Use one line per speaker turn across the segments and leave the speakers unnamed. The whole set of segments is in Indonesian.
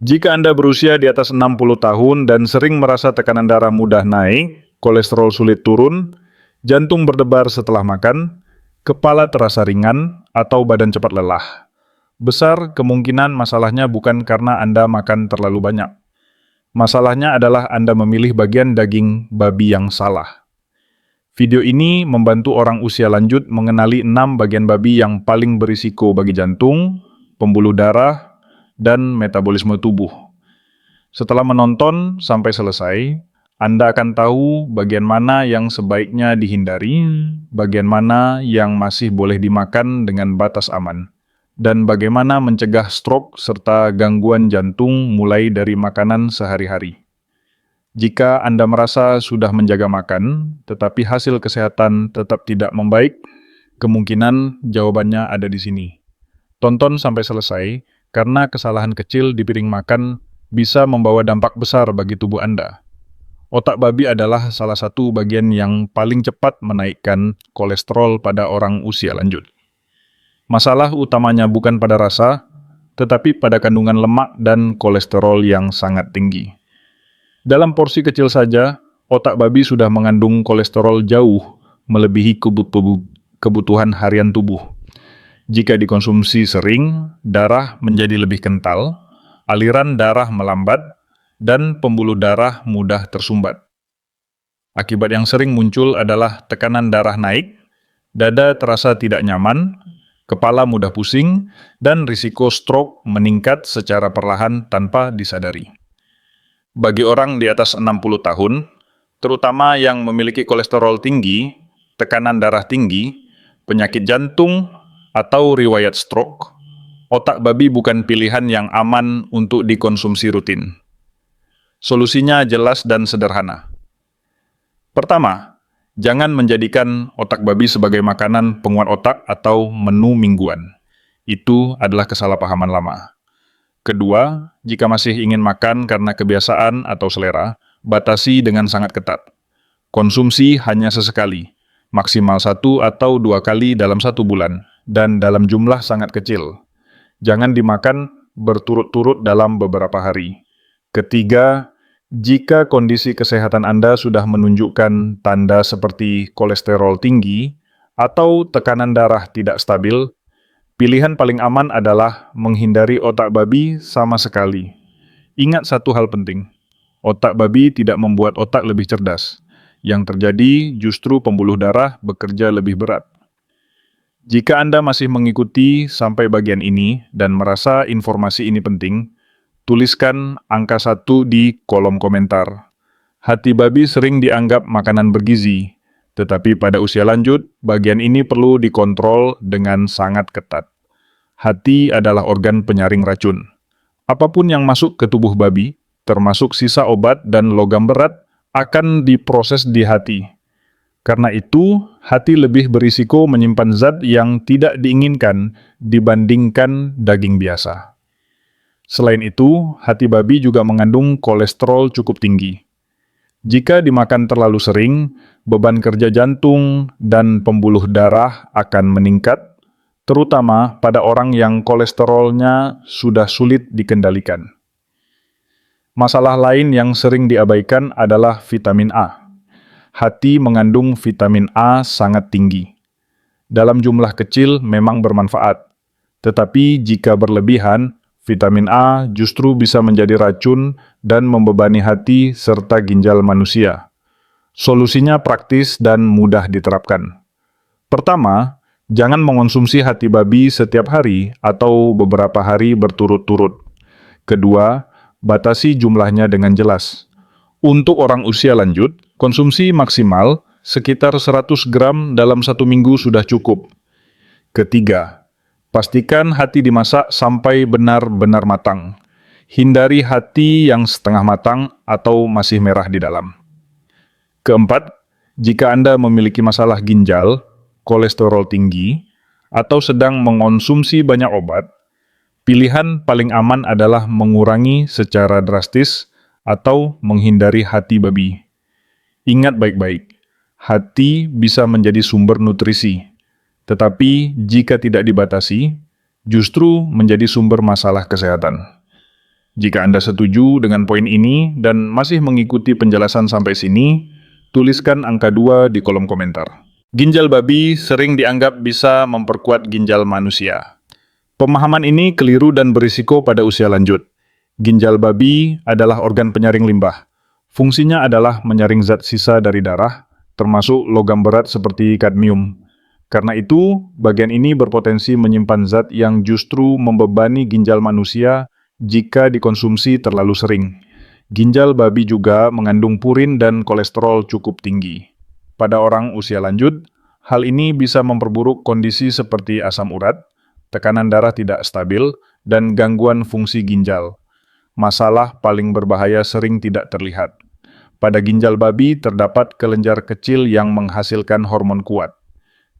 Jika Anda berusia di atas 60 tahun dan sering merasa tekanan darah mudah naik, kolesterol sulit turun, jantung berdebar setelah makan, kepala terasa ringan, atau badan cepat lelah, besar kemungkinan masalahnya bukan karena Anda makan terlalu banyak. Masalahnya adalah Anda memilih bagian daging babi yang salah. Video ini membantu orang usia lanjut mengenali 6 bagian babi yang paling berisiko bagi jantung, pembuluh darah, dan metabolisme tubuh. Setelah menonton sampai selesai, Anda akan tahu bagian mana yang sebaiknya dihindari, bagian mana yang masih boleh dimakan dengan batas aman, dan bagaimana mencegah stroke serta gangguan jantung mulai dari makanan sehari-hari. Jika Anda merasa sudah menjaga makan, tetapi hasil kesehatan tetap tidak membaik, kemungkinan jawabannya ada di sini. Tonton sampai selesai, karena kesalahan kecil di piring makan bisa membawa dampak besar bagi tubuh Anda. Otak babi adalah salah satu bagian yang paling cepat menaikkan kolesterol pada orang usia lanjut. Masalah utamanya bukan pada rasa, tetapi pada kandungan lemak dan kolesterol yang sangat tinggi. Dalam porsi kecil saja, otak babi sudah mengandung kolesterol jauh melebihi kebutuhan harian tubuh. Jika dikonsumsi sering, darah menjadi lebih kental, aliran darah melambat, dan pembuluh darah mudah tersumbat. Akibat yang sering muncul adalah tekanan darah naik, dada terasa tidak nyaman, kepala mudah pusing, dan risiko stroke meningkat secara perlahan tanpa disadari. Bagi orang di atas 60 tahun, terutama yang memiliki kolesterol tinggi, tekanan darah tinggi, penyakit jantung, atau riwayat stroke, otak babi bukan pilihan yang aman untuk dikonsumsi rutin. Solusinya jelas dan sederhana. Pertama, jangan menjadikan otak babi sebagai makanan penguat otak atau menu mingguan. Itu adalah kesalahpahaman lama. Kedua, jika masih ingin makan karena kebiasaan atau selera, batasi dengan sangat ketat. Konsumsi hanya sesekali, maksimal 1 atau 2 kali dalam 1 bulan, dan dalam jumlah sangat kecil. Jangan dimakan berturut-turut dalam beberapa hari. Ketiga, jika kondisi kesehatan Anda sudah menunjukkan tanda seperti kolesterol tinggi atau tekanan darah tidak stabil, pilihan paling aman adalah menghindari otak babi sama sekali. Ingat satu hal penting, otak babi tidak membuat otak lebih cerdas. Yang terjadi justru pembuluh darah bekerja lebih berat. Jika Anda masih mengikuti sampai bagian ini dan merasa informasi ini penting, tuliskan angka 1 di kolom komentar. Hati babi sering dianggap makanan bergizi, tetapi pada usia lanjut, bagian ini perlu dikontrol dengan sangat ketat. Hati adalah organ penyaring racun. Apapun yang masuk ke tubuh babi, termasuk sisa obat dan logam berat, akan diproses di hati. Karena itu, hati lebih berisiko menyimpan zat yang tidak diinginkan dibandingkan daging biasa. Selain itu, hati babi juga mengandung kolesterol cukup tinggi. Jika dimakan terlalu sering, beban kerja jantung dan pembuluh darah akan meningkat, terutama pada orang yang kolesterolnya sudah sulit dikendalikan. Masalah lain yang sering diabaikan adalah vitamin A. Hati mengandung vitamin A sangat tinggi. Dalam jumlah kecil memang bermanfaat, tetapi jika berlebihan, vitamin A justru bisa menjadi racun dan membebani hati serta ginjal manusia. Solusinya praktis dan mudah diterapkan. Pertama, jangan mengonsumsi hati babi setiap hari atau beberapa hari berturut-turut. Kedua, batasi jumlahnya dengan jelas. Untuk orang usia lanjut, konsumsi maksimal sekitar 100 gram dalam 1 minggu sudah cukup. Ketiga, pastikan hati dimasak sampai benar-benar matang. Hindari hati yang setengah matang atau masih merah di dalam. Keempat, jika Anda memiliki masalah ginjal, kolesterol tinggi, atau sedang mengonsumsi banyak obat, pilihan paling aman adalah mengurangi secara drastis atau menghindari hati babi. Ingat baik-baik, hati bisa menjadi sumber nutrisi, tetapi jika tidak dibatasi, justru menjadi sumber masalah kesehatan. Jika Anda setuju dengan poin ini dan masih mengikuti penjelasan sampai sini, tuliskan angka 2 di kolom komentar. Ginjal babi sering dianggap bisa memperkuat ginjal manusia. Pemahaman ini keliru dan berisiko pada usia lanjut. Ginjal babi adalah organ penyaring limbah. Fungsinya adalah menyaring zat sisa dari darah, termasuk logam berat seperti kadmium. Karena itu, bagian ini berpotensi menyimpan zat yang justru membebani ginjal manusia jika dikonsumsi terlalu sering. Ginjal babi juga mengandung purin dan kolesterol cukup tinggi. Pada orang usia lanjut, hal ini bisa memperburuk kondisi seperti asam urat, tekanan darah tidak stabil, dan gangguan fungsi ginjal. Masalah paling berbahaya sering tidak terlihat. Pada ginjal babi terdapat kelenjar kecil yang menghasilkan hormon kuat.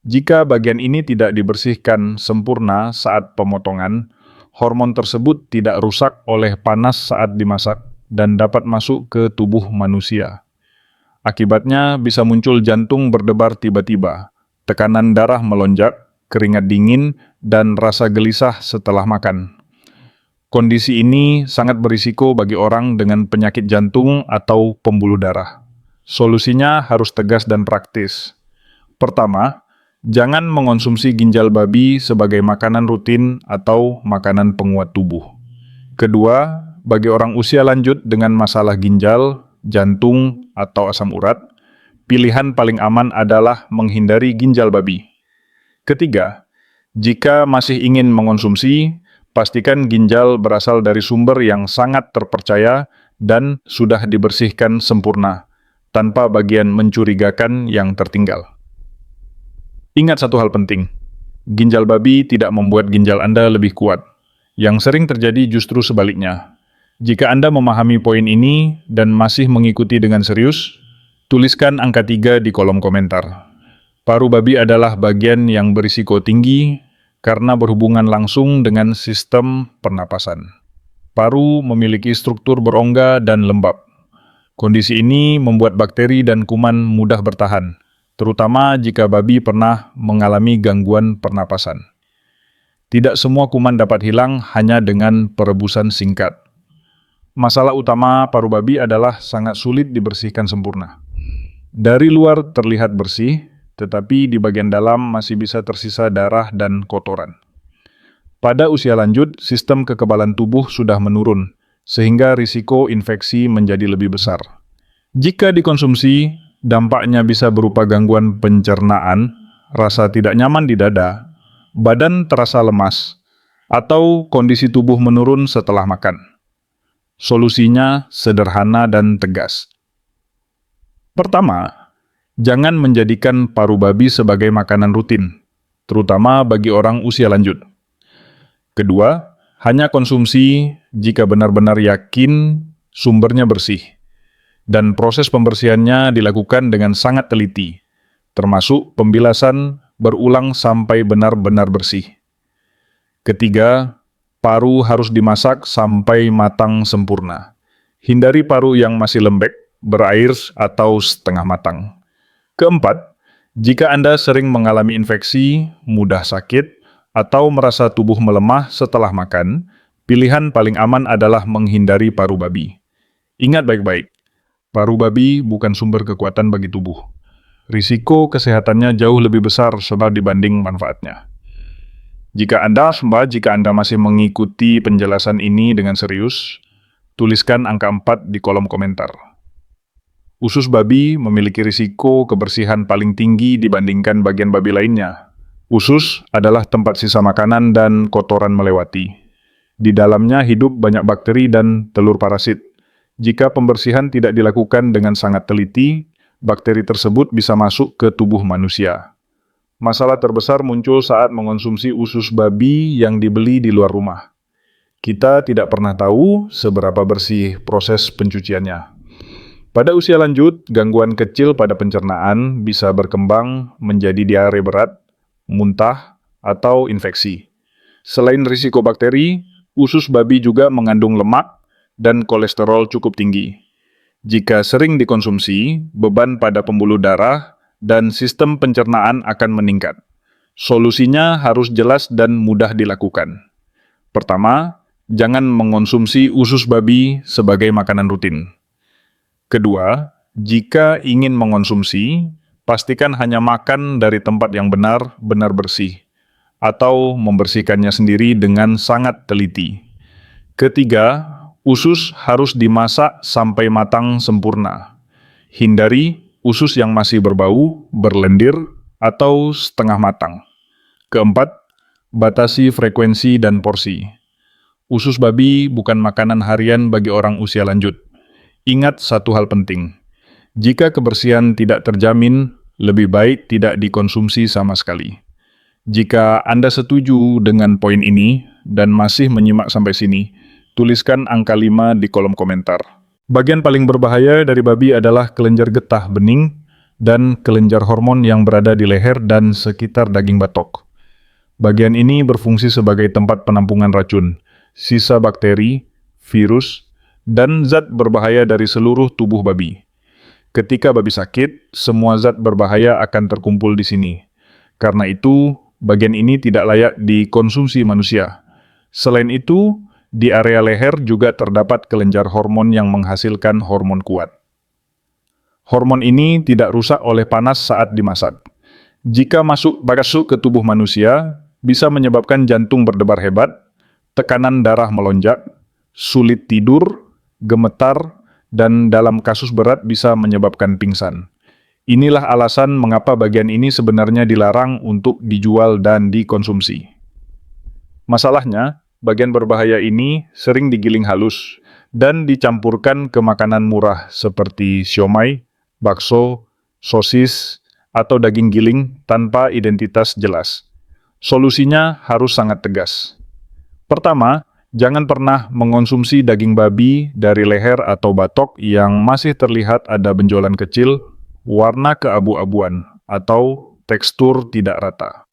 Jika bagian ini tidak dibersihkan sempurna saat pemotongan, hormon tersebut tidak rusak oleh panas saat dimasak dan dapat masuk ke tubuh manusia. Akibatnya bisa muncul jantung berdebar tiba-tiba, tekanan darah melonjak, keringat dingin, dan rasa gelisah setelah makan. Kondisi ini sangat berisiko bagi orang dengan penyakit jantung atau pembuluh darah. Solusinya harus tegas dan praktis. Pertama, jangan mengonsumsi ginjal babi sebagai makanan rutin atau makanan penguat tubuh. Kedua, bagi orang usia lanjut dengan masalah ginjal, jantung, atau asam urat, pilihan paling aman adalah menghindari ginjal babi. Ketiga, jika masih ingin mengonsumsi, pastikan ginjal berasal dari sumber yang sangat terpercaya dan sudah dibersihkan sempurna, tanpa bagian mencurigakan yang tertinggal. Ingat satu hal penting, ginjal babi tidak membuat ginjal Anda lebih kuat. Yang sering terjadi justru sebaliknya. Jika Anda memahami poin ini dan masih mengikuti dengan serius, tuliskan angka 3 di kolom komentar. Paru babi adalah bagian yang berisiko tinggi karena berhubungan langsung dengan sistem pernapasan. Paru memiliki struktur berongga dan lembab. Kondisi ini membuat bakteri dan kuman mudah bertahan, terutama jika babi pernah mengalami gangguan pernapasan. Tidak semua kuman dapat hilang hanya dengan perebusan singkat. Masalah utama paru babi adalah sangat sulit dibersihkan sempurna. Dari luar terlihat bersih, tetapi di bagian dalam masih bisa tersisa darah dan kotoran. Pada usia lanjut, sistem kekebalan tubuh sudah menurun, sehingga risiko infeksi menjadi lebih besar. Jika dikonsumsi, dampaknya bisa berupa gangguan pencernaan, rasa tidak nyaman di dada, badan terasa lemas, atau kondisi tubuh menurun setelah makan. Solusinya sederhana dan tegas. Pertama, jangan menjadikan paru babi sebagai makanan rutin, terutama bagi orang usia lanjut. Kedua, hanya konsumsi jika benar-benar yakin sumbernya bersih, dan proses pembersihannya dilakukan dengan sangat teliti, termasuk pembilasan berulang sampai benar-benar bersih. Ketiga, paru harus dimasak sampai matang sempurna. Hindari paru yang masih lembek, berair, atau setengah matang. Keempat, jika Anda sering mengalami infeksi, mudah sakit, atau merasa tubuh melemah setelah makan, pilihan paling aman adalah menghindari paru babi. Ingat baik-baik, paru babi bukan sumber kekuatan bagi tubuh. Risiko kesehatannya jauh lebih besar sebab dibanding manfaatnya. Jika Anda masih mengikuti penjelasan ini dengan serius, tuliskan angka 4 di kolom komentar. Usus babi memiliki risiko kebersihan paling tinggi dibandingkan bagian babi lainnya. Usus adalah tempat sisa makanan dan kotoran melewati. Di dalamnya hidup banyak bakteri dan telur parasit. Jika pembersihan tidak dilakukan dengan sangat teliti, bakteri tersebut bisa masuk ke tubuh manusia. Masalah terbesar muncul saat mengonsumsi usus babi yang dibeli di luar rumah. Kita tidak pernah tahu seberapa bersih proses pencuciannya. Pada usia lanjut, gangguan kecil pada pencernaan bisa berkembang menjadi diare berat, muntah, atau infeksi. Selain risiko bakteri, usus babi juga mengandung lemak dan kolesterol cukup tinggi. Jika sering dikonsumsi, beban pada pembuluh darah dan sistem pencernaan akan meningkat. Solusinya harus jelas dan mudah dilakukan. Pertama, jangan mengonsumsi usus babi sebagai makanan rutin. Kedua, jika ingin mengonsumsi, pastikan hanya makan dari tempat yang benar-benar bersih, atau membersihkannya sendiri dengan sangat teliti. Ketiga, usus harus dimasak sampai matang sempurna. Hindari usus yang masih berbau, berlendir, atau setengah matang. Keempat, batasi frekuensi dan porsi. Usus babi bukan makanan harian bagi orang usia lanjut. Ingat satu hal penting. Jika kebersihan tidak terjamin, lebih baik tidak dikonsumsi sama sekali. Jika Anda setuju dengan poin ini dan masih menyimak sampai sini, tuliskan angka 5 di kolom komentar. Bagian paling berbahaya dari babi adalah kelenjar getah bening dan kelenjar hormon yang berada di leher dan sekitar daging batok. Bagian ini berfungsi sebagai tempat penampungan racun, sisa bakteri, virus, dan zat berbahaya dari seluruh tubuh babi. Ketika babi sakit, semua zat berbahaya akan terkumpul di sini. Karena itu, bagian ini tidak layak dikonsumsi manusia. Selain itu, di area leher juga terdapat kelenjar hormon yang menghasilkan hormon kuat. Hormon ini tidak rusak oleh panas saat dimasak. Jika masuk ke tubuh manusia, bisa menyebabkan jantung berdebar hebat, tekanan darah melonjak, sulit tidur, gemetar, dan dalam kasus berat bisa menyebabkan pingsan. Inilah alasan mengapa bagian ini sebenarnya dilarang untuk dijual dan dikonsumsi. Masalahnya, bagian berbahaya ini sering digiling halus dan dicampurkan ke makanan murah seperti siomay, bakso, sosis, atau daging giling tanpa identitas jelas. Solusinya harus sangat tegas. Pertama, jangan pernah mengonsumsi daging babi dari leher atau batok yang masih terlihat ada benjolan kecil, warna keabu-abuan, atau tekstur tidak rata.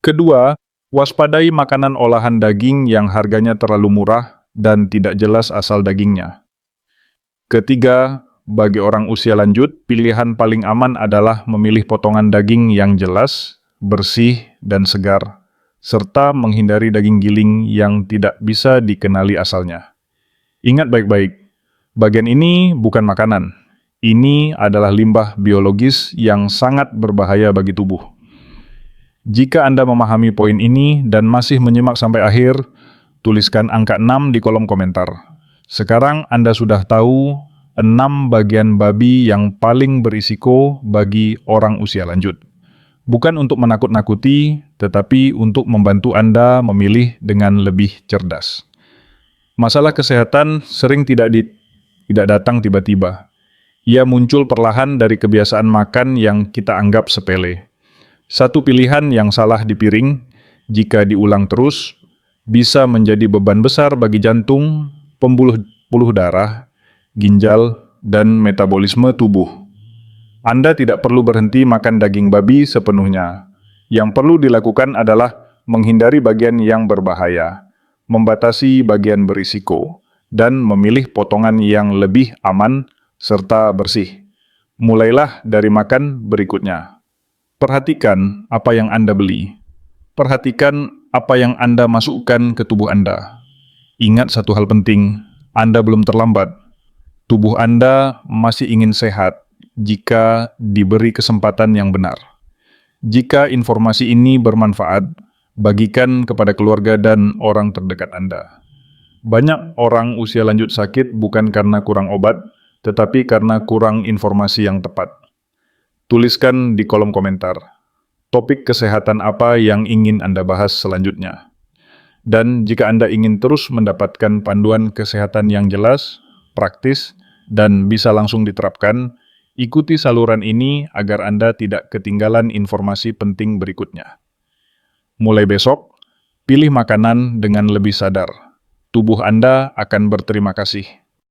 Kedua, waspadai makanan olahan daging yang harganya terlalu murah dan tidak jelas asal dagingnya. Ketiga, bagi orang usia lanjut, pilihan paling aman adalah memilih potongan daging yang jelas, bersih, dan segar, serta menghindari daging giling yang tidak bisa dikenali asalnya. Ingat baik-baik, bagian ini bukan makanan. Ini adalah limbah biologis yang sangat berbahaya bagi tubuh. Jika Anda memahami poin ini dan masih menyimak sampai akhir, tuliskan angka 6 di kolom komentar. Sekarang Anda sudah tahu 6 bagian babi yang paling berisiko bagi orang usia lanjut. Bukan untuk menakut-nakuti, tetapi untuk membantu Anda memilih dengan lebih cerdas. Masalah kesehatan sering tidak datang tiba-tiba. Ia muncul perlahan dari kebiasaan makan yang kita anggap sepele. Satu pilihan yang salah di piring, jika diulang terus, bisa menjadi beban besar bagi jantung, pembuluh darah, ginjal, dan metabolisme tubuh. Anda tidak perlu berhenti makan daging babi sepenuhnya. Yang perlu dilakukan adalah menghindari bagian yang berbahaya, membatasi bagian berisiko, dan memilih potongan yang lebih aman serta bersih. Mulailah dari makan berikutnya. Perhatikan apa yang Anda beli. Perhatikan apa yang Anda masukkan ke tubuh Anda. Ingat satu hal penting, Anda belum terlambat. Tubuh Anda masih ingin sehat jika diberi kesempatan yang benar. Jika informasi ini bermanfaat, bagikan kepada keluarga dan orang terdekat Anda. Banyak orang usia lanjut sakit bukan karena kurang obat, tetapi karena kurang informasi yang tepat. Tuliskan di kolom komentar, topik kesehatan apa yang ingin Anda bahas selanjutnya. Dan jika Anda ingin terus mendapatkan panduan kesehatan yang jelas, praktis, dan bisa langsung diterapkan, ikuti saluran ini agar Anda tidak ketinggalan informasi penting berikutnya. Mulai besok, pilih makanan dengan lebih sadar. Tubuh Anda akan berterima kasih.